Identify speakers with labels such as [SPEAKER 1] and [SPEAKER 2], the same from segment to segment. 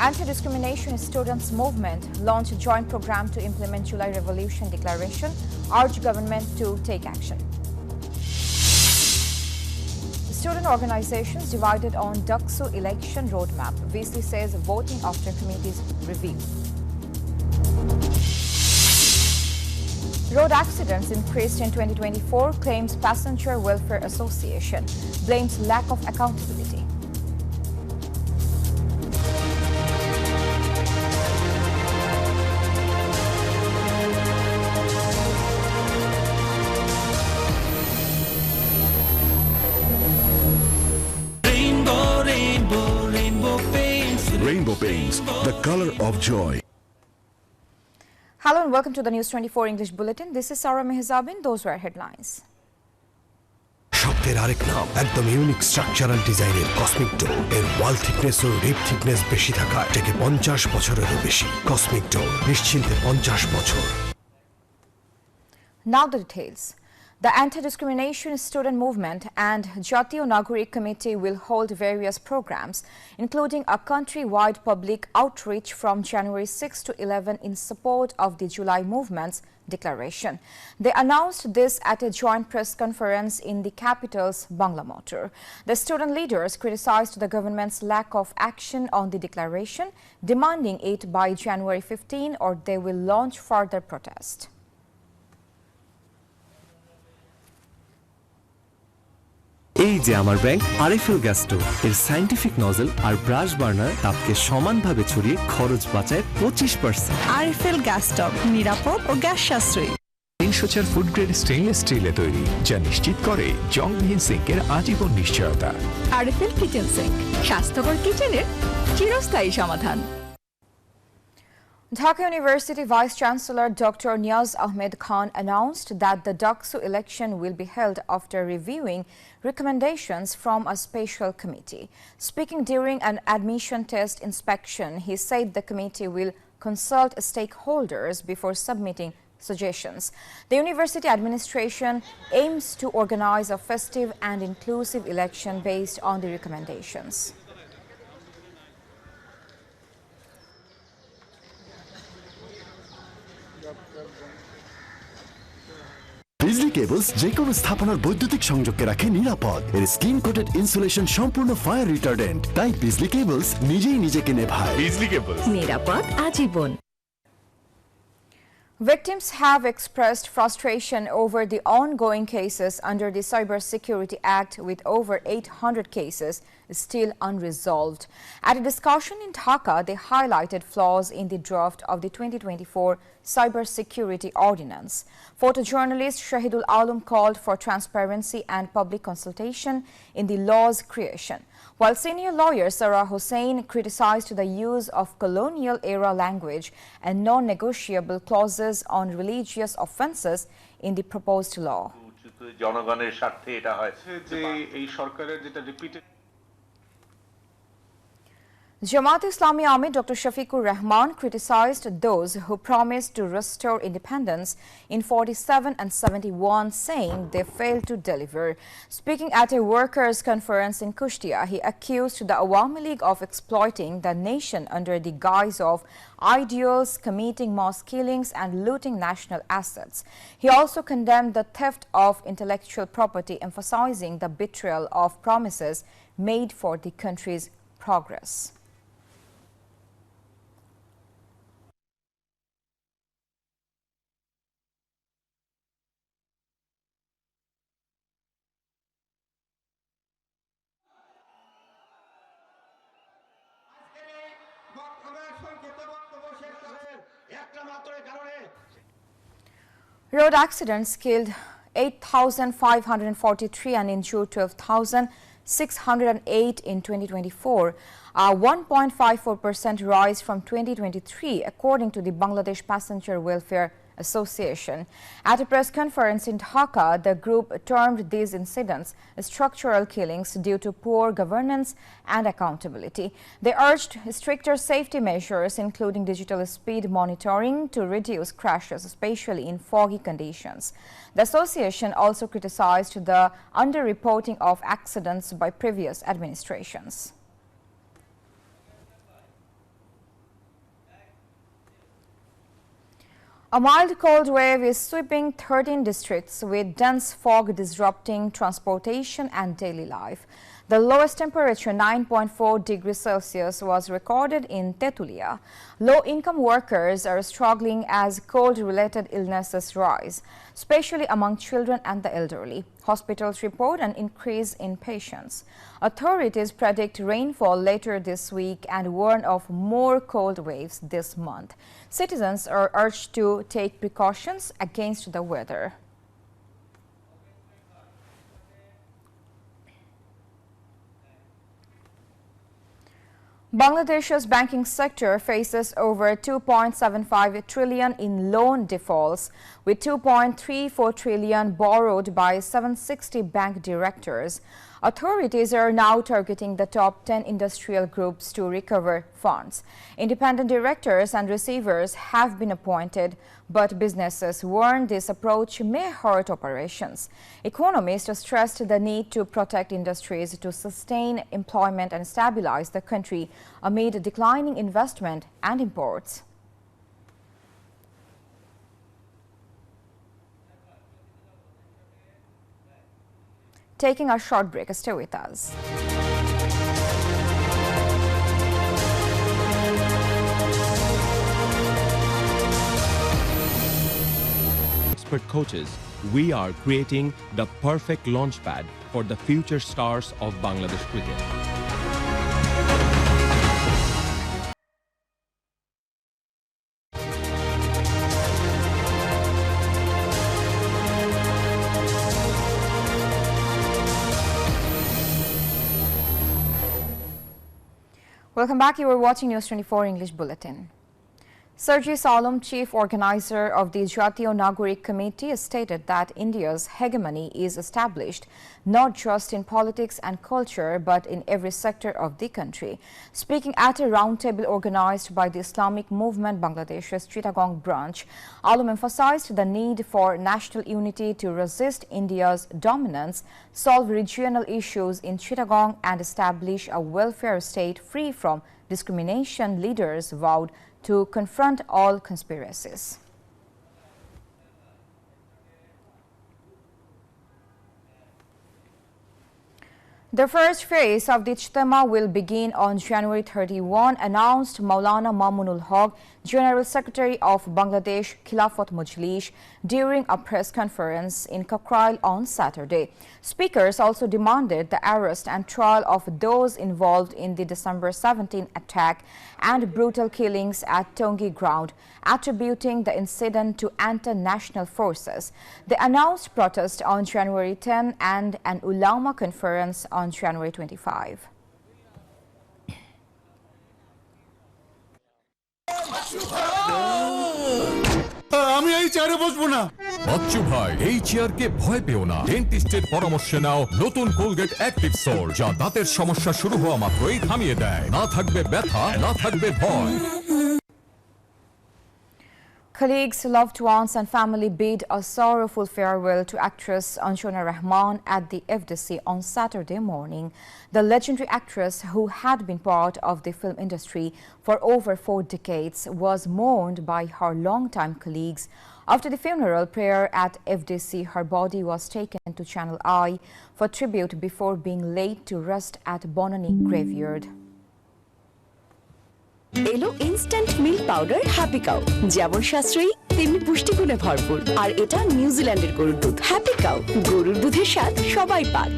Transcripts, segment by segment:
[SPEAKER 1] Anti-discrimination students movement launched a joint program to implement July Revolution Declaration, urged government to take action. Student organizations divided on Daksu election roadmap. VC says voting after committee's review. Road accidents increased in 2024, claims Passenger Welfare Association, blames lack of accountability.
[SPEAKER 2] Rainbow Paints, the color of joy.
[SPEAKER 1] Hello and welcome to the News24 English Bulletin. This is Sarah Mehzabin. Those were headlines.
[SPEAKER 3] শব্দের আরেক নাম একদম unique structural ডিজাইনের cosmic do এর ওয়াল thickness ও রিপ thickness বেশি থাকা থেকে 50 বছরেরও বেশি। কসমিক ডো নিশ্চিন্তে 50 বছর।
[SPEAKER 1] Now the details. The Anti-Discrimination Student Movement and Jatiyo Nagorik Committee will hold various programs, including a country-wide public outreach from January 6 to 11 in support of the July Movement's declaration. They announced this at a joint press conference in the capital's Bangla Motor. The student leaders criticized the government's lack of action on the declaration, demanding it by January 15 or they will launch further protest.
[SPEAKER 4] এই যে আমার bank RFL gas stove এর scientific nozzle আর brush burner তাপকে সমানভাবে ছড়িয়ে খরচ বাঁচায় 25%।
[SPEAKER 5] RFL gas stove নিরাপদ ও gas সাশ্রয়ী।
[SPEAKER 6] 304 ফুড গ্রেড স্টেইনলেস স্টিলে তৈরি, যা নিশ্চিত করে জংবিহীন সিঙ্কের আজীবন নিশ্চয়তা।
[SPEAKER 5] আরএফএল কিচেন সিঙ্ক, স্বাস্থ্যকর কিচেনের চিরস্থায়ী সমাধান।
[SPEAKER 1] Dhaka University Vice-Chancellor Dr. Niaz Ahmed Khan announced that the Daksu election will be held after reviewing recommendations from a special committee. Speaking during an admission test inspection, he said the committee will consult stakeholders before submitting suggestions. The university administration aims to organize a festive and inclusive election based on the recommendations.
[SPEAKER 2] Bijli cables যে কোনো স্থাপনার বৈদ্যুতিক সংযোগকে রাখে নিরাপদ। এর skin coated insulation সম্পূর্ণ fire retardant, তাই বিজলি cables নিজেই নিজেকে নেভায়। বিজলি কেবলস,
[SPEAKER 5] নিরাপদ আজীবন।
[SPEAKER 1] Victims have expressed frustration over the ongoing cases under the Cybersecurity Act, with over 800 cases still unresolved. At a discussion in Dhaka, they highlighted flaws in the draft of the 2024 Cybersecurity Ordinance. Photojournalist Shahidul Alam called for transparency and public consultation in the law's creation, while senior lawyer Sarah Hussain criticized the use of colonial-era language and non-negotiable clauses on religious offences in the proposed law. Jamaat Islami Amir Dr. Shafiqur Rahman criticized those who promised to restore independence in 47 and 71, saying they failed to deliver. Speaking at a workers' conference in Kushtia, he accused the Awami League of exploiting the nation under the guise of ideals, committing mass killings and looting national assets. He also condemned the theft of intellectual property, emphasizing the betrayal of promises made for the country's progress. Road accidents killed 8,543 and injured 12,608 in 2024, a 1.54% rise from 2023, according to the Bangladesh Passenger Welfare Association. At a press conference in Dhaka, the group termed these incidents structural killings due to poor governance and accountability. They urged stricter safety measures, including digital speed monitoring, to reduce crashes, especially in foggy conditions. The association also criticized the underreporting of accidents by previous administrations. A mild cold wave is sweeping 13 districts with dense fog disrupting transportation and daily life. The lowest temperature, 9.4 degrees Celsius, was recorded in Tetulia. Low-income workers are struggling as cold-related illnesses rise, especially among children and the elderly. Hospitals report an increase in patients. Authorities predict rainfall later this week and warn of more cold waves this month. Citizens are urged to take precautions against the weather. Bangladesh's banking sector faces over 2.75 trillion in loan defaults, with 2.34 trillion borrowed by 760 bank directors. Authorities are now targeting the top 10 industrial groups to recover funds. Independent directors and receivers have been appointed, but businesses warn this approach may hurt operations. Economists stressed the need to protect industries to sustain employment and stabilize the country amid declining investment and imports. Taking a short break, stay with us.
[SPEAKER 7] Expert coaches, we are creating the perfect launchpad for the future stars of Bangladesh cricket.
[SPEAKER 1] Welcome back. You are watching News 24 English Bulletin. Sergey Salom, chief organizer of the Jatiyo Nagorik Committee, stated that India's hegemony is established not just in politics and culture, but in every sector of the country. Speaking at a roundtable organized by the Islamic Movement Bangladesh's Chittagong branch, Alom emphasized the need for national unity to resist India's dominance, solve regional issues in Chittagong, and establish a welfare state free from discrimination. Leaders vowed to confront all conspiracies. The first phase of the Ijtema will begin on January 31, announced Maulana Mamunul Haq, General Secretary of Bangladesh Khilafat Majlis, during a press conference in Kakrail on Saturday. Speakers also demanded the arrest and trial of those involved in the December 17 attack and brutal killings at Tongi Ground, attributing the incident to anti-national forces. They announced protest on January 10 and an ulama conference on January 25.
[SPEAKER 8] আমি এই চেয়ারে বসবো না।
[SPEAKER 9] বাচ্চু ভাই, এই চেয়ারকে ভয় পেও না। ডেন্টিস্টের পরামর্শে নাও নতুন কোলগেট অ্যাক্টিভ সোল, যা দাঁতের সমস্যা শুরু হওয়া মাত্রই থামিয়ে দেয়। না থাকবে ব্যথা, না থাকবে ভয়।
[SPEAKER 1] Colleagues, loved ones and family bid a sorrowful farewell to actress Anshona Rahman at the FDC on Saturday morning. The legendary actress, who had been part of the film industry for over 4 decades, was mourned by her longtime colleagues. After the funeral prayer at FDC, her body was taken to Channel I for tribute before being laid to rest at Bonani Graveyard.
[SPEAKER 10] এলো instant milk powder happy cow, যেমন সাশ্রয়ী তেমনি পুষ্টিগুণে ভরপুর। আর এটা নিউজিল্যান্ডের গরুর দুধ। Happy cow, গরুর দুধের স্বাদ সবাই পাক।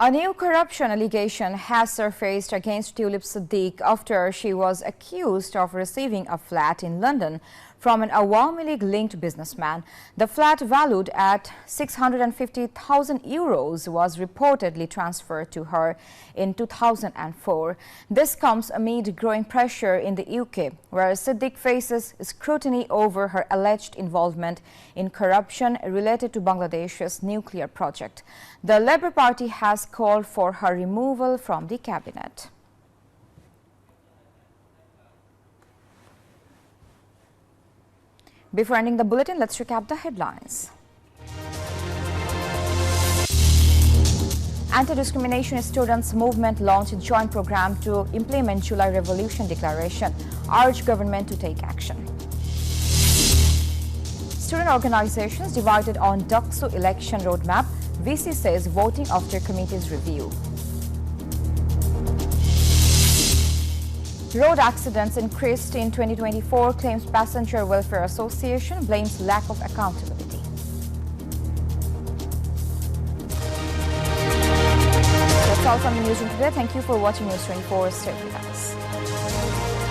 [SPEAKER 1] A new corruption allegation has surfaced against Tulip Siddique after she was accused of receiving a flat in London from an Awami League-linked businessman. The flat, valued at €650,000, was reportedly transferred to her in 2004. This comes amid growing pressure in the UK, where Siddique faces scrutiny over her alleged involvement in corruption related to Bangladesh's nuclear project. The Labour Party has called for her removal from the cabinet. Before ending the bulletin, let's recap the headlines. Anti-discrimination students movement launched a joint program to implement July Revolution Declaration, urged government to take action. Student organizations divided on DUXU election roadmap. VC says voting after committee's review. Road accidents increased in 2024, claims Passenger Welfare Association, blames lack of accountability. That's all from the newsroom today. Thank you for watching News 24. Stay with us.